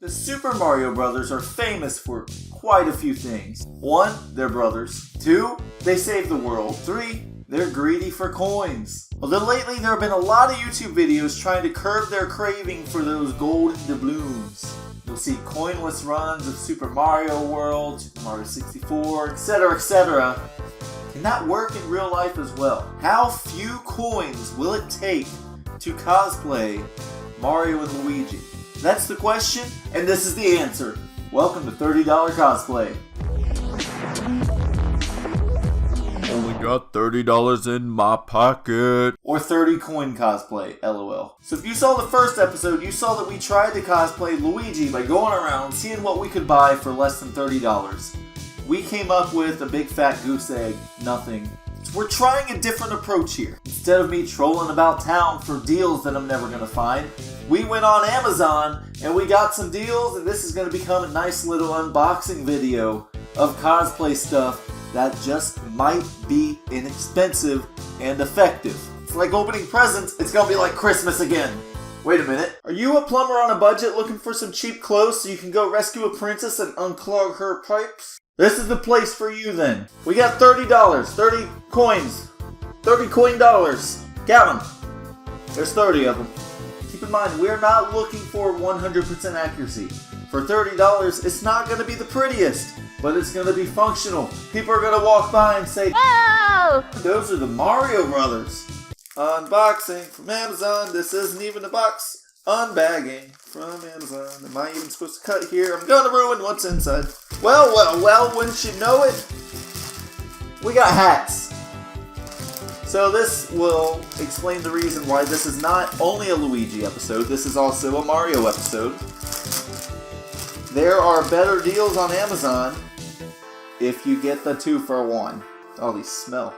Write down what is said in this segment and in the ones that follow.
The Super Mario Brothers are famous for quite a few things. 1, they're brothers. 2, they save the world. 3, they're greedy for coins. Although lately there have been a lot of YouTube videos trying to curb their craving for those golden doubloons. You'll see coinless runs of Super Mario World, Super Mario 64, etc., etc. Can that work in real life as well? How few coins will it take to cosplay Mario and Luigi? That's the question, and this is the answer. Welcome to $30 Cosplay. Only got $30 in my pocket. Or 30 coin cosplay, lol. So if you saw the first episode, you saw that we tried to cosplay Luigi by going around seeing what we could buy for less than $30. We came up with a big fat goose egg, nothing. We're trying a different approach here. Instead of me trolling about town for deals that I'm never gonna find, we went on Amazon and we got some deals, and this is gonna become a nice little unboxing video of cosplay stuff that just might be inexpensive and effective. It's like opening presents, it's gonna be like Christmas again. Wait a minute. Are you a plumber on a budget looking for some cheap clothes so you can go rescue a princess and unclog her pipes? This is the place for you then. We got $30, 30 coins, 30 coin dollars. Count them. There's 30 of them. Keep in mind, we're not looking for 100% accuracy. For $30, it's not going to be the prettiest, but it's going to be functional. People are going to walk by and say, "Whoa! Those are the Mario Brothers." Unboxing from Amazon. This isn't even a box. Unbagging from Amazon. Am I even supposed to cut here? I'm gonna ruin what's inside. Well, wouldn't you know it? We got hats. So this will explain the reason why this is not only a Luigi episode, this is also a Mario episode. There are better deals on Amazon if you get the 2 for 1. Oh, these smell.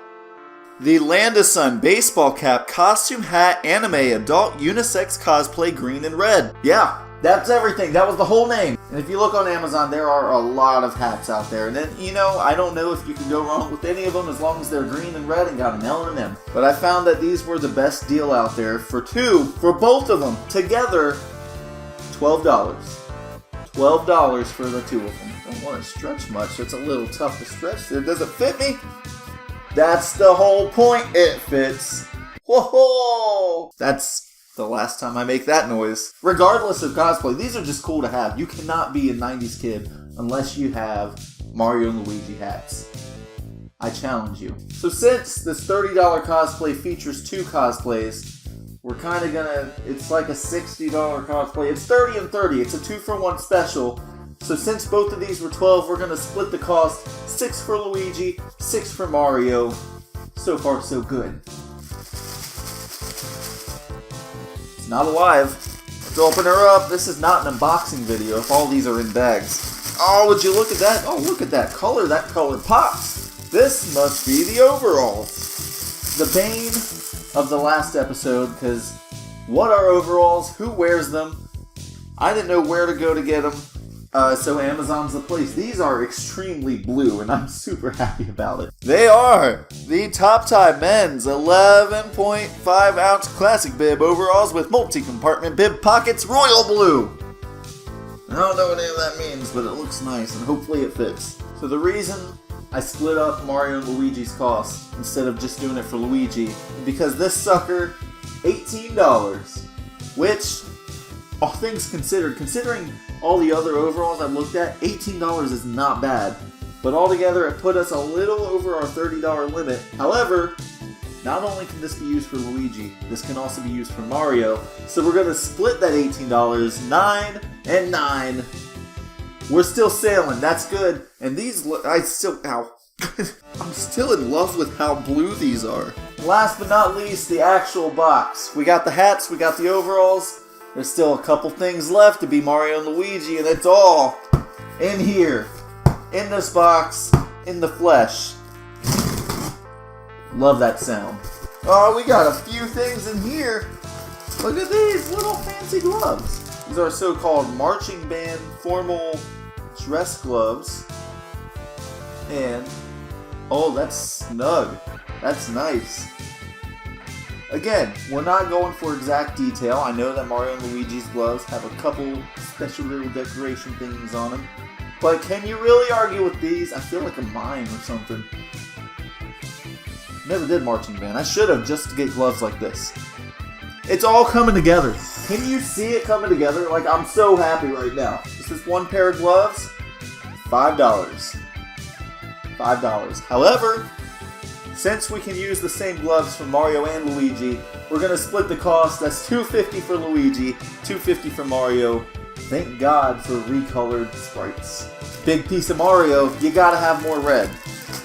The Land of Sun baseball cap, costume hat, anime, adult, unisex cosplay, green and red. Yeah, that's everything. That was the whole name. And if you look on Amazon, there are a lot of hats out there. And then, I don't know if you can go wrong with any of them as long as they're green and red and got an L and an M. But I found that these were the best deal out there for both of them. Together, $12. $12 for the 2 of them. I don't want to stretch much. It's a little tough to stretch there. Does it fit me? That's the whole point, it fits. Whoa! That's the last time I make that noise. Regardless of cosplay, these are just cool to have. You cannot be a 90s kid unless you have Mario and Luigi hats. I challenge you. So since this $30 cosplay features 2 cosplays, we're kind of gonna, it's like a $60 cosplay. It's 30 and 30. It's a 2 for 1 special. So since both of these were 12, we're going to split the cost. 6 for Luigi, 6 for Mario. So far, so good. It's not alive. Let's open her up. This is not an unboxing video if all these are in bags. Oh, would you look at that? Oh, look at that color. That color pops. This must be the overalls. The bane of the last episode, because what are overalls? Who wears them? I didn't know where to go to get them. So Amazon's the place. These are extremely blue, and I'm super happy about it. They are the Top Tie Men's 11.5 ounce classic bib overalls with multi-compartment bib pockets, royal blue. I don't know what any of that means, but it looks nice, and hopefully it fits. So the reason I split up Mario and Luigi's cost instead of just doing it for Luigi is because this sucker, $18, which, all things considered, considering all the other overalls I've looked at, $18 is not bad. But altogether, it put us a little over our $30 limit. However, not only can this be used for Luigi, this can also be used for Mario. So we're going to split that $18, 9 and 9. We're still sailing, that's good. And these, I'm still in love with how blue these are. Last but not least, the actual box. We got the hats, we got the overalls. There's still a couple things left to be Mario and Luigi, and it's all in here, in this box, in the flesh. Love that sound. Oh, we got a few things in here. Look at these little fancy gloves. These are so-called marching band formal dress gloves. And, oh, that's snug. That's nice. Again, we're not going for exact detail. I know that Mario and Luigi's gloves have a couple special little decoration things on them. But can you really argue with these? I feel like a mime or something. Never did marching band. I should have, just to get gloves like this. It's all coming together. Can you see it coming together? Like, I'm so happy right now. This is one pair of gloves, $5. $5. However, since we can use the same gloves for Mario and Luigi, we're going to split the cost. That's $2.50 for Luigi, $2.50 for Mario. Thank God for recolored sprites. Big piece of Mario, you gotta have more red.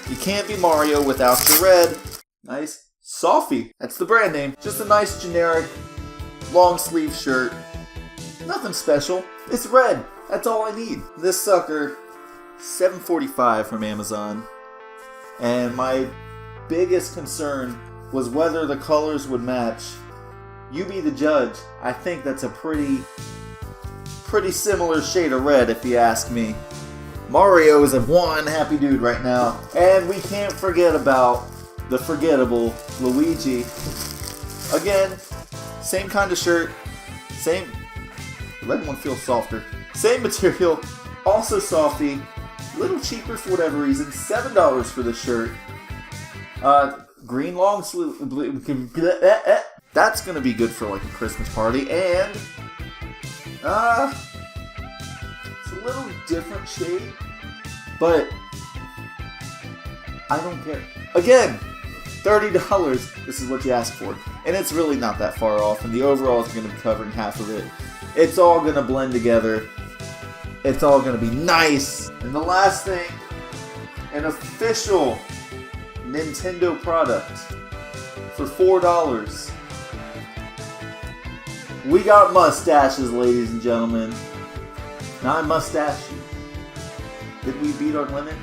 You can't be Mario without the red. Nice. Sophie, that's the brand name. Just a nice generic long sleeve shirt. Nothing special. It's red. That's all I need. This sucker, $7.45 from Amazon. And my biggest concern was whether the colors would match. You be the judge. I think that's a pretty similar shade of red if you ask me. Mario is a one happy dude right now. And we can't forget about the forgettable Luigi. Again, same kind of shirt, same, the red one feels softer. Same material, also softy, a little cheaper for whatever reason, $7 for the shirt. Green long sleeve, that's gonna be good for like a Christmas party, and it's a little different shade, but I don't care. Again, $30, this is what you asked for. And it's really not that far off, and the overall is going to be covering half of it. It's all going to blend together. It's all going to be nice. And the last thing, an official Nintendo product for $4. We got mustaches, ladies and gentlemen. Now I mustache you. Did we beat our limit?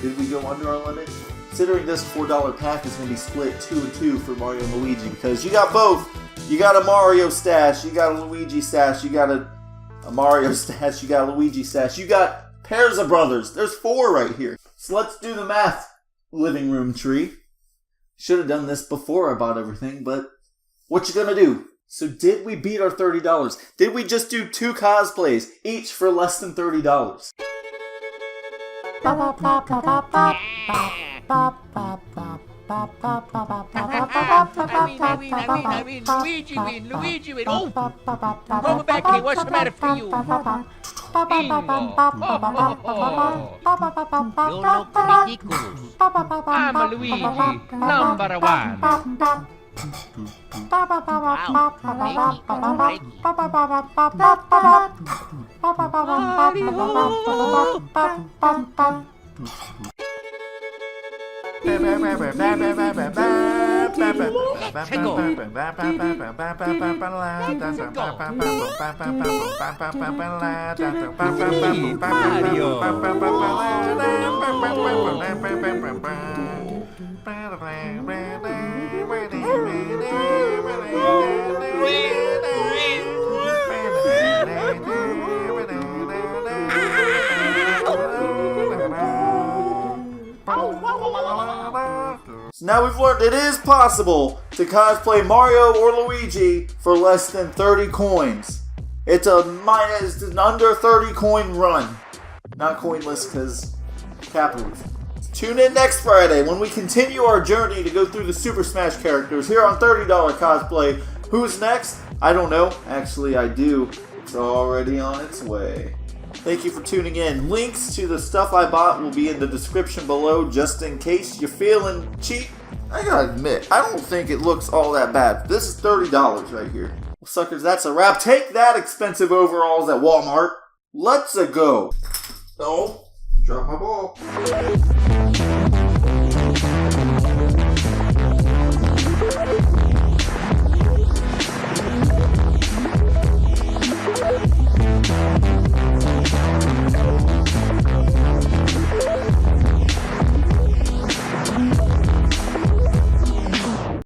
Did we go under our limit? Considering this $4 pack is going to be split 2 and 2 for Mario and Luigi, because you got both. You got a Mario stash, you got a Luigi stash, you got a Mario stash, you got a Luigi stash, you got pairs of brothers. There's 4 right here. So let's do the math, living room tree. Should have done this before I bought everything, but what you gonna do? So did we beat our $30? Did we just do 2 cosplays, each for less than $30? Luigi win. Oh, go back here. What's the matter for you? You look ridiculous. I'm a Luigi, number 1. So now we've learned it is possible to cosplay Mario or Luigi for less than 30 coins. It's an under 30 coin run. Not Coinless, because capitalism. Tune in next Friday when we continue our journey to go through the Super Smash characters here on $30 Cosplay. Who's next? I don't know. Actually, I do. It's already on its way. Thank you for tuning in. Links to the stuff I bought will be in the description below, just in case you're feeling cheap. I gotta admit, I don't think it looks all that bad. This is $30 right here. Well, suckers, that's a wrap. Take that, expensive overalls at Walmart. Let's-a go. Oh, drop my ball.